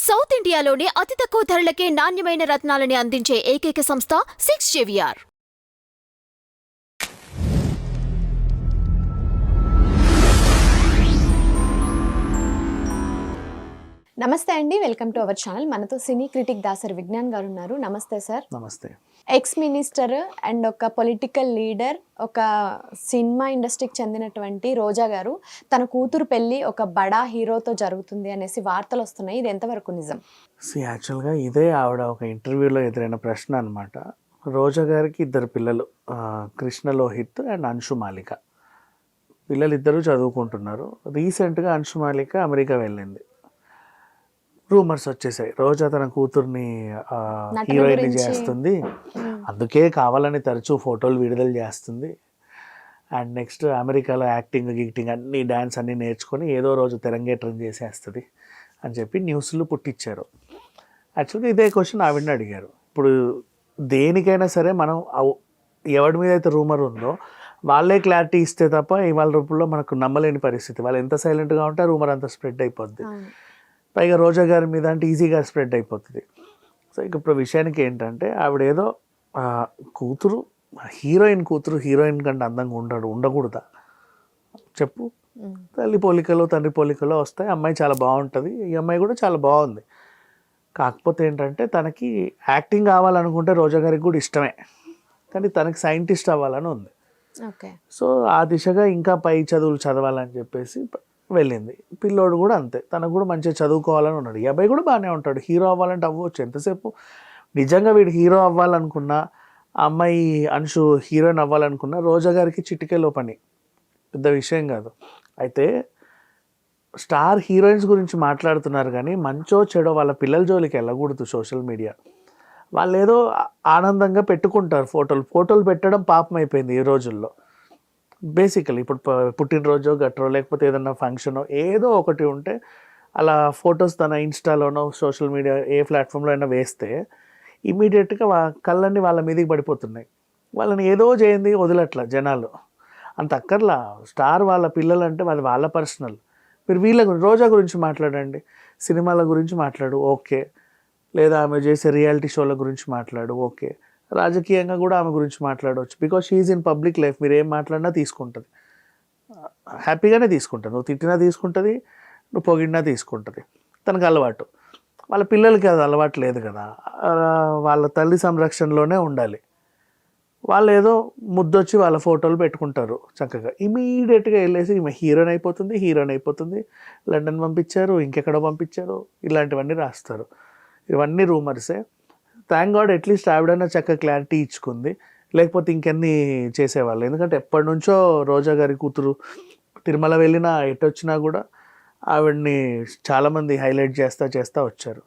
South ఇండియాలోనే అతి తక్కువ ధరలకే నాణ్యమైన రత్నాలని అందించే ఏకైక సంస్థ 6JVR. నమస్తే అండి, వెల్కమ్ టు అవర్ ఛానల్. మనతో సినీ క్రిటిక్ దాసరి విజ్ఞాన్ గారు ఉన్నారు. నమస్తే సార్. నమస్తే. ఎక్స్ మినిస్టర్ అండ్ ఒక పొలిటికల్ లీడర్, ఒక సినిమా ఇండస్ట్రీకి చెందినటువంటి రోజా గారు తన కూతురు పెళ్ళి ఒక బడా హీరోతో జరుగుతుంది అనేసి వార్తలు వస్తున్నాయి. ఇది ఎంతవరకు నిజం? యాక్చువల్గా ఇదే ఆవిడ ఒక ఇంటర్వ్యూలో ఎదురైన ప్రశ్న అనమాట. రోజా గారికి ఇద్దరు పిల్లలు, కృష్ణ లోహిత్ అండ్ అంశు మాలిక. పిల్లలు ఇద్దరు చదువుకుంటున్నారు. రీసెంట్గా అంశు మాలిక అమెరికా వెళ్ళింది. రూమర్స్ వచ్చేసాయి, రోజా తన కూతుర్ని హీరోయిన్ చేస్తుంది, అందుకే కావాలని తరచూ ఫోటోలు విడుదల చేస్తుంది, అండ్ నెక్స్ట్ అమెరికాలో యాక్టింగ్ గిక్టింగ్ అన్ని డ్యాన్స్ అన్నీ నేర్చుకొని ఏదో రోజు తెరంగేట్రం చేసేస్తుంది అని చెప్పి న్యూస్లు పుట్టించారు. యాక్చువల్గా ఇదే క్వశ్చన్ ఆవిడని అడిగారు. ఇప్పుడు దేనికైనా సరే మనం ఎవరి మీద అయితే రూమర్ ఉందో వాళ్ళే క్లారిటీ ఇస్తే తప్ప ఇవాళ రూపంలో మనకు నమ్మలేని పరిస్థితి. వాళ్ళు ఎంత సైలెంట్గా ఉంటే రూమర్ అంతా స్ప్రెడ్ అయిపోద్ది. పైగా రోజా గారి మీద అంటే ఈజీగా స్ప్రెడ్ అయిపోతుంది. సో ఇప్పుడు విషయానికి ఏంటంటే ఆవిడ ఏదో కూతురు, హీరోయిన్ కంటే అందంగా ఉండకూడదా చెప్పు? తల్లి పోలికలు తండ్రి పోలికలు వస్తాయి. అమ్మాయి చాలా బాగుంటుంది, ఈ అమ్మాయి కూడా చాలా బాగుంది. కాకపోతే ఏంటంటే తనకి యాక్టింగ్ కావాలనుకుంటే రోజా గారికి కూడా ఇష్టమే, కానీ తనకి సైంటిస్ట్ అవ్వాలని ఉంది. సో ఆ దిశగా ఇంకా పై చదువులు చదవాలని చెప్పేసి వెళ్ళింది. పిల్లోడు కూడా అంతే, తనకు కూడా మంచిగా చదువుకోవాలని ఉన్నాడు. ఈ అబ్బాయి కూడా బాగానే ఉంటాడు, హీరో అవ్వాలంటే అవ్వచ్చు ఎంతసేపు. నిజంగా వీడు హీరో అవ్వాలనుకున్నా, ఆ అమ్మాయి అంశు హీరోయిన్ అవ్వాలనుకున్నా రోజా గారికి చిటికెలో పని, పెద్ద విషయం కాదు. అయితే స్టార్ హీరోయిన్స్ గురించి మాట్లాడుతున్నారు కానీ మంచో చెడో వాళ్ళ పిల్లల జోలికి వెళ్ళకూడదు. సోషల్ మీడియా వాళ్ళు ఏదో ఆనందంగా పెట్టుకుంటారు ఫోటోలు పెట్టడం పాపం అయిపోయింది ఈ రోజుల్లో. బేసికలీ ఇప్పుడు పుట్టినరోజు గట్రో లేకపోతే ఏదన్నా ఫంక్షనో ఏదో ఒకటి ఉంటే అలా ఫొటోస్ తన ఇన్స్టాలోనో సోషల్ మీడియా ఏ ప్లాట్ఫామ్లో అయినా వేస్తే ఇమీడియట్గా కళ్ళన్నీ వాళ్ళ మీదకి పడిపోతున్నాయి. వాళ్ళని ఏదో చేయండి వదిలట్లా జనాలు. అంత అక్కర్లా. స్టార్ వాళ్ళ పిల్లలు అంటే వాళ్ళ పర్సనల్. మీరు వీళ్ళ గురించి, రోజా గురించి మాట్లాడండి, సినిమాల గురించి మాట్లాడు ఓకే, లేదా ఆమె చేసే రియాలిటీ షోల గురించి మాట్లాడు ఓకే, రాజకీయంగా కూడా ఆమె గురించి మాట్లాడవచ్చు. Because she's in public life. మీరు ఏం మాట్లాడినా తీసుకుంటుంది, హ్యాపీగానే తీసుకుంటుంది. నువ్వు తిట్టినా తీసుకుంటుంది, నువ్వు పొగిడినా తీసుకుంటుంది. తనకు అలవాటు. వాళ్ళ పిల్లలకి అది అలవాటు లేదు కదా, వాళ్ళ తల్లి సంరక్షణలోనే ఉండాలి. వాళ్ళు ఏదో ముద్దొచ్చి వాళ్ళ ఫోటోలు పెట్టుకుంటారు చక్కగా. ఇమీడియట్గా వెళ్ళేసి ఈమె హీరోయిన్ అయిపోతుంది, లండన్ పంపించారు, ఇంకెక్కడో పంపించారు, ఇలాంటివన్నీ రాస్తారు. ఇవన్నీ రూమర్సే. థ్యాంక్ గాడ్ అట్లీస్ట్ ఆవిడైనా చక్కగా క్లారిటీ ఇచ్చుకుంది, లేకపోతే ఇంకెన్ని చేసేవాళ్ళు. ఎందుకంటే ఎప్పటి నుంచో రోజా గారి కూతురు తిరుమల వెళ్ళినా ఎటు వచ్చినా కూడా ఆవిడ్ని చాలామంది హైలైట్ చేస్తా వచ్చారు.